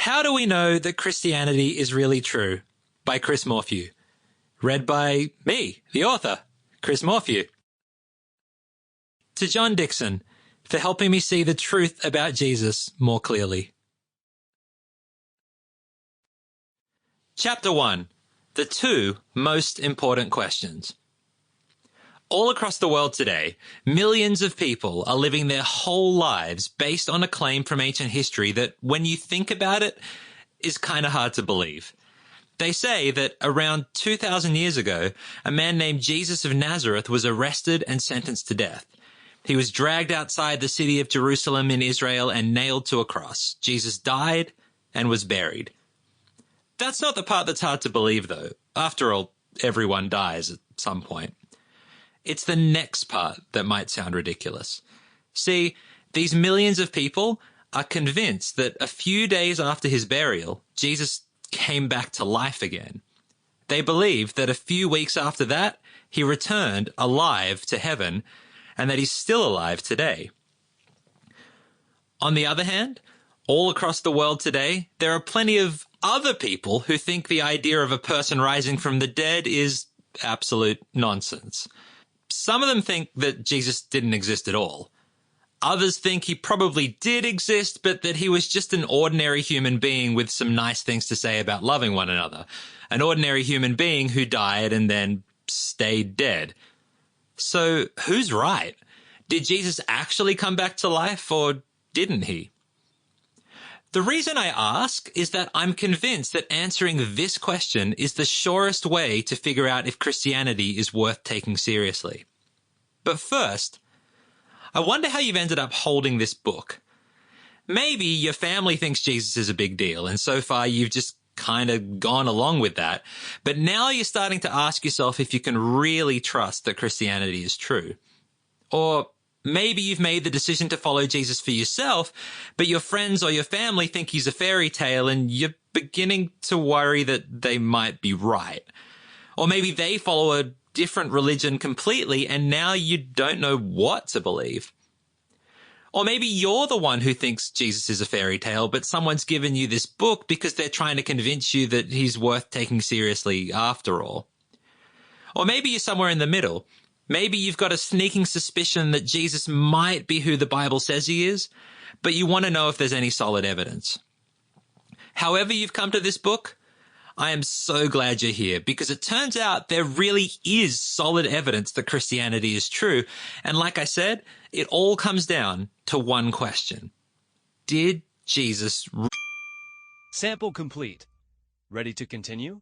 How do we know that Christianity is really true? By Chris Morphew. Read by me, the author, Chris Morphew. To John Dixon, for helping me see the truth about Jesus more clearly. Chapter 1. The two most important questions. All across the world today, millions of people are living their whole lives based on a claim from ancient history that, when you think about it, is kind of hard to believe. They say that around 2,000 years ago, a man named Jesus of Nazareth was arrested and sentenced to death. He was dragged outside the city of Jerusalem in Israel and nailed to a cross. Jesus died and was buried. That's not the part that's hard to believe, though. After all, everyone dies at some point. It's the next part that might sound ridiculous. See, these millions of people are convinced that a few days after his burial, Jesus came back to life again. They believe that a few weeks after that, he returned alive to heaven and that he's still alive today. On the other hand, all across the world today, there are plenty of other people who think the idea of a person rising from the dead is absolute nonsense. Some of them think that Jesus didn't exist at all. Others think he probably did exist, but that he was just an ordinary human being with some nice things to say about loving one another. An ordinary human being who died and then stayed dead. So who's right? Did Jesus actually come back to life, or didn't he? The reason I ask is that I'm convinced that answering this question is the surest way to figure out if Christianity is worth taking seriously. But first, I wonder how you've ended up holding this book. Maybe your family thinks Jesus is a big deal, and so far you've just kind of gone along with that. But now you're starting to ask yourself if you can really trust that Christianity is true. Or maybe you've made the decision to follow Jesus for yourself, but your friends or your family think he's a fairy tale and you're beginning to worry that they might be right. Or maybe they follow a different religion completely and now you don't know what to believe. Or maybe you're the one who thinks Jesus is a fairy tale, but someone's given you this book because they're trying to convince you that he's worth taking seriously after all. Or maybe you're somewhere in the middle. Maybe you've got a sneaking suspicion that Jesus might be who the Bible says he is, but you want to know if there's any solid evidence. However you've come to this book, I am so glad you're here, because it turns out there really is solid evidence that Christianity is true. And like I said, it all comes down to one question. Did Jesus... Sample complete. Ready to continue?